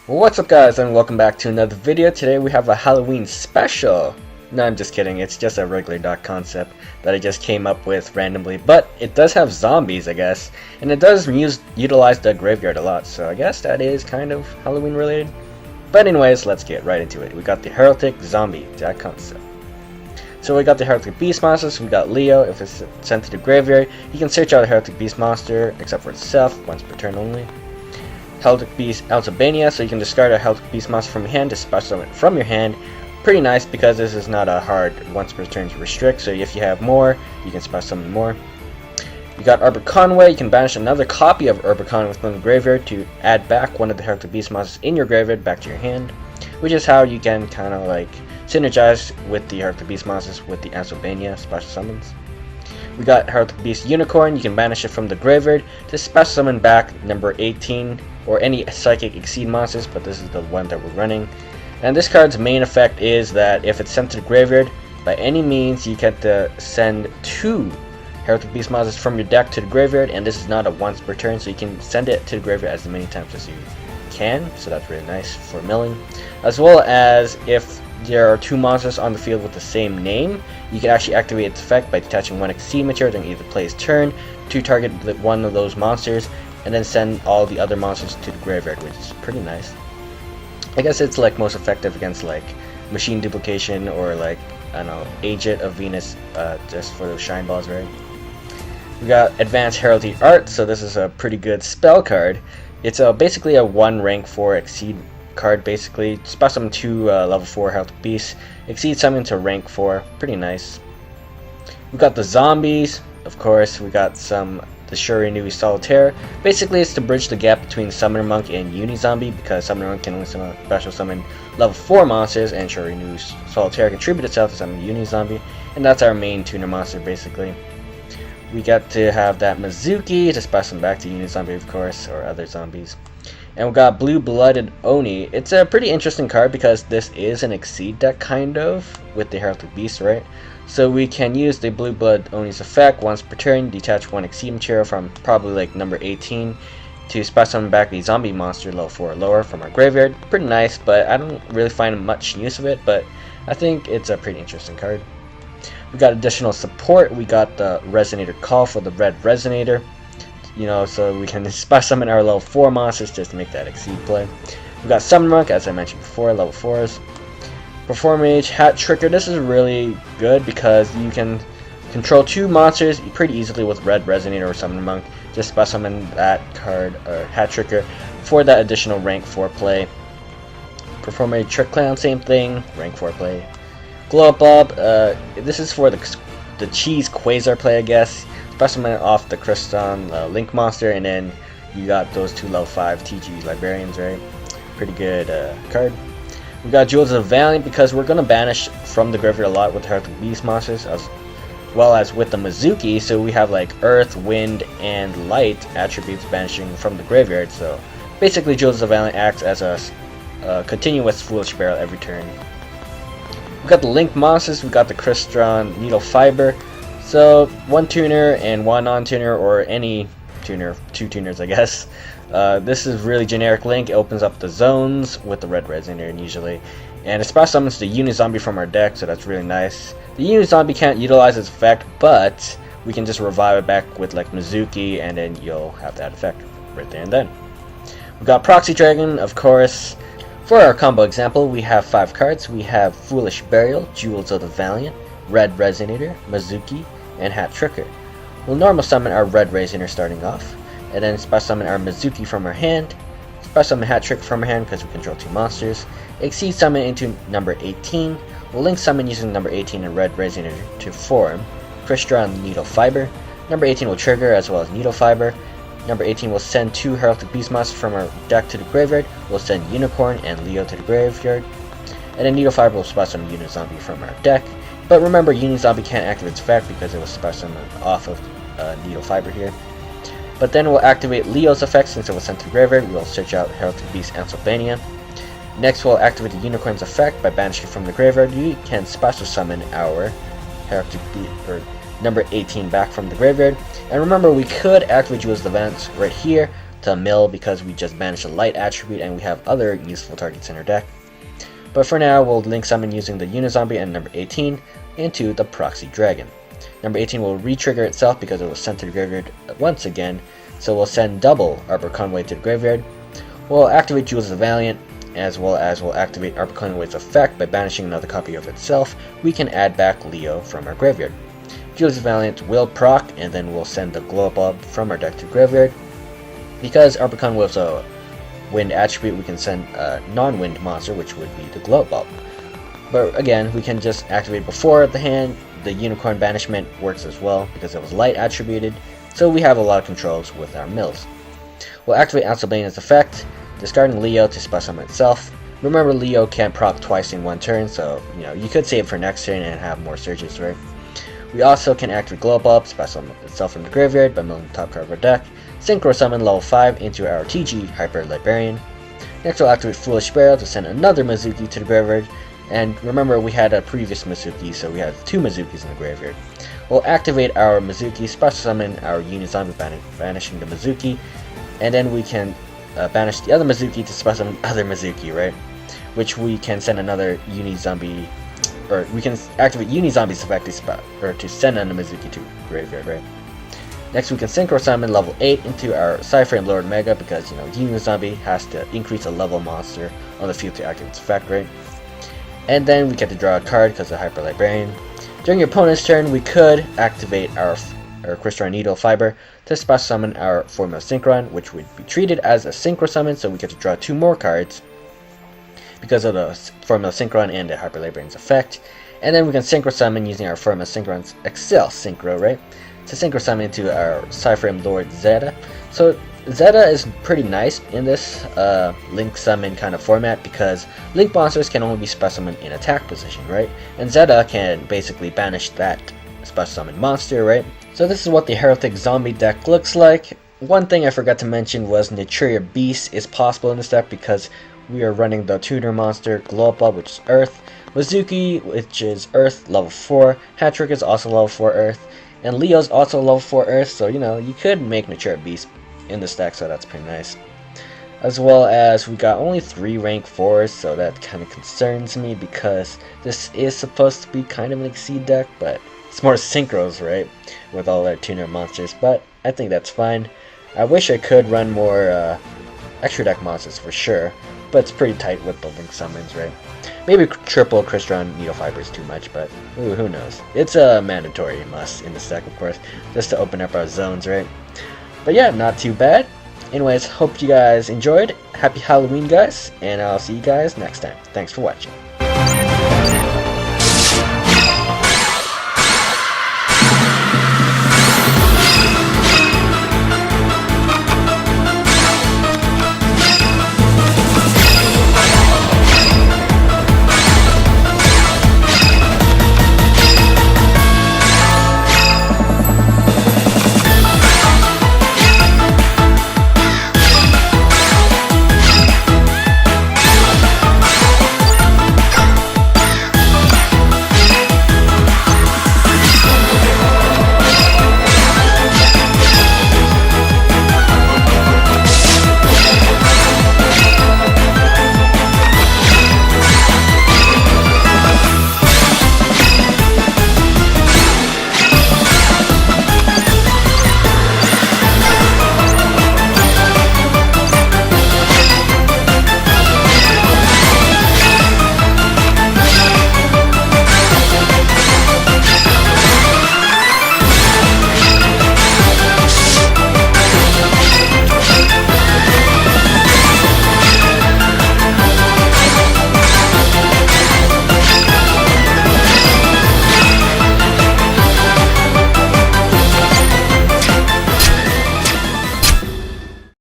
What's up guys, and welcome back to another video. Today we have a Halloween special. No, I'm just kidding, it's just a regular dot concept that I just came up with randomly, but it does have zombies, I guess, and it does utilize the graveyard a lot, so I guess that is kind of Halloween related. But anyways, let's get right into it. We got the Heraldic zombie dot concept. So we got the Heraldic beast monsters. We got Leo. If it's sent to the graveyard, you can search out a Heraldic beast monster, except for itself, once per turn only. Heraldic Beast Albania, so you can discard a Heraldic Beast monster from your hand to special summon it from your hand. Pretty nice because this is not a hard once per turn to restrict, so if you have more, you can special summon more. You got Arbor Conway. You can banish another copy of Arbor Conway from the graveyard to add back one of the Heraldic Beast monsters in your graveyard back to your hand, which is how you can kind of like synergize with the Heraldic Beast monsters with the Albania special summons. We got Heraldic Beast Unicorn. You can banish it from the graveyard to special summon back number 18 or any Psychic Exceed monsters, but this is the one that we're running. And this card's main effect is that if it's sent to the graveyard, by any means you get to send 2 Heraldic Beast monsters from your deck to the graveyard, and this is not a once per turn, so you can send it to the graveyard as many times as you can, so that's really nice for milling. As well as if there are 2 monsters on the field with the same name, you can actually activate its effect by detaching 1 Exceed material during either player's turn to target one of those monsters, and then send all the other monsters to the graveyard, which is pretty nice. I guess it's like most effective against like machine duplication or like, I don't know, Agent of Venus, just for those shine balls, right? We got Advanced Heraldry Art, so this is a pretty good spell card. It's basically a 1 rank 4 Exceed card, basically. Special summon 2 level 4 Heraldic Beasts, Exceed summon to rank 4, pretty nice. We got the zombies, of course. We got the Uni-zombie Solitaire. Basically, it's to bridge the gap between Summoner Monk and Uni-zombie, because Summoner Monk can only special summon level 4 monsters, and Uni-zombie Solitaire contribute itself to summon Uni-zombie, and that's our main tuner monster, basically. We got to have that Mizuki to special summon back to Uni-zombie, of course, or other zombies. And we got Blue-Blooded Oni. It's a pretty interesting card because this is an Exceed deck, kind of, with the Heraldic Beast, right? So we can use the Blue-Blooded Oni's effect once per turn, detach 1 Exceed material from probably like number 18 to special summon back the zombie monster level 4 or lower from our graveyard. Pretty nice, but I don't really find much use of it, but I think it's a pretty interesting card. We got additional support. We got the Resonator Call for the red Resonator. You know, so we can special summon our level 4 monsters just to make that Exceed play. We got Summon Monk, as I mentioned before, level 4s. Perform Mage, Hat Tricker. This is really good because you can control 2 monsters pretty easily with red Resonator or Summon Monk. Just special summon that card, or Hat Tricker, for that additional rank 4 play. Perform Mage Trick Clown, same thing, rank 4 play. Glow Up Bulb, this is for the Cheese Quasar play, I guess. Special summon off the Cryston Link monster, and then you got those 2 level 5 TG Librarians, right? Pretty good card. We got Jewels of the Valiant because we're going to banish from the graveyard a lot with the Heraldic Beast monsters, as well as with the Mizuki, so we have like Earth, Wind, and Light attributes banishing from the graveyard, so basically Jewels of the Valiant acts as a continuous Foolish Barrel every turn. We got the Link monsters. We got the Crystron Needle Fiber. So 1 tuner and 1 non-tuner, or any tuner, 2 tuners I guess. This is really generic Link. It opens up the zones with the red Resonator usually. And it special summons the Uni-zombie from our deck, so that's really nice. The Uni-zombie can't utilize its effect, but we can just revive it back with like Mizuki, and then you'll have that effect right there and then. We got Proxy Dragon, of course. For our combo example, we have 5 cards. We have Foolish Burial, Jewels of the Valiant, Red Resonator, Mizuki, and Hat Tricker. We'll normal summon our red Resonator starting off, and then special summon our Mizuki from our hand, special summon Hat Trick from our hand because we control 2 monsters, Exceed summon into number 18, we'll link summon using number 18 and red Resonator to form Crystron Needle Fiber. Number 18 will trigger as well as Needle Fiber. Number 18 will send 2 Heraldic Beast monsters from our deck to the graveyard. We'll send Unicorn and Leo to the graveyard, and then Needle Fiber will special summon Uni-zombie from our deck. But remember, Uni-zombie can't activate its effect because it was special summoned off of Needle Fiber here. But then we'll activate Leo's effect since it was sent to the graveyard. We'll search out Heraldic Beast Albania. Next, we'll activate the Unicorn's effect by banishing from the graveyard. You can special summon our Heraldic Beast, or number 18, back from the graveyard. And remember, we could activate Jewels of the Valiant right here to mill because we just banished a light attribute and we have other useful targets in our deck. But for now, we'll link summon using the uni-zombie and number 18 into the proxy dragon. Number 18 will re-trigger itself because it was sent to the graveyard once again, so we'll send double Arbor Convoy to the graveyard. We'll activate Jules the Valiant, as well as we'll activate Arbor Convoy's effect by banishing another copy of itself. We can add back Leo from our graveyard. Jules the Valiant will proc, and then we'll send the Glow Up Bulb from our deck to the graveyard. Because Arbor Convoy is a wind attribute, we can send a non-wind monster, which would be the Glow Up Bulb. But again, we can just activate before the hand. The Unicorn Banishment works as well because it was light attributed, so we have a lot of controls with our mills. We'll activate Alcibalina's effect, discarding Leo to spell summon itself. Remember, Leo can't proc twice in one turn, so you could save for next turn and have more surges, right? We also can activate Glow Bulb, spell summon itself from the graveyard by milling the top card of our deck, Synchro Summon level 5 into our TG Hyper Librarian. Next we'll activate Foolish Sparrow to send another Mizuki to the graveyard. And remember, we had a previous Mizuki, so we have 2 Mizukis in the graveyard. We'll activate our Mizuki, special summon our uni-zombie, banishing the Mizuki, and then we can banish the other Mizuki to special summon other Mizuki, right? Which we can send another uni-zombie, or we can activate uni-zombie's effect to send another Mizuki to graveyard, right? Next we can synchro summon level 8 into our Cyframe Lord Mega because uni-zombie has to increase a level monster on the field to activate its effect, right? And then we get to draw a card because of Hyper Librarian. During your opponent's turn, we could activate our Crystal Needle Fiber to special summon our Formula Synchron, which would be treated as a Synchro Summon, so we get to draw 2 more cards because of the Formula Synchron and the Hyper Librarian's effect. And then we can Synchro Summon using our Formula Synchron's Excel Synchro, right? To Synchro Summon into our Cyframe Lord Zeta. So Zeta is pretty nice in this Link Summon kind of format because Link monsters can only be special summoned in attack position, right? And Zeta can basically banish that special summon monster, right? So this is what the Heraldic zombie deck looks like. One thing I forgot to mention was Naturia Beast is possible in this deck because we are running the tuner monster Glow Up Bulb, which is Earth, Mizuki, which is Earth, level 4, Hattrick is also level 4 Earth, and Leo's also level 4 Earth, so you could make Naturia Beast in this deck, so that's pretty nice. As well as we got only 3 rank 4s, so that kind of concerns me because this is supposed to be kind of an Exceed deck, but it's more synchros, right, with all our tuner monsters, but I think that's fine. I wish I could run more extra deck monsters for sure, but it's pretty tight with the Link summons, right? Maybe triple Crystron Needle Fiber is too much, but who knows. It's a mandatory must in this deck, of course, just to open up our zones, right? But yeah, not too bad. Anyways, hope you guys enjoyed. Happy Halloween, guys, and I'll see you guys next time. Thanks for watching.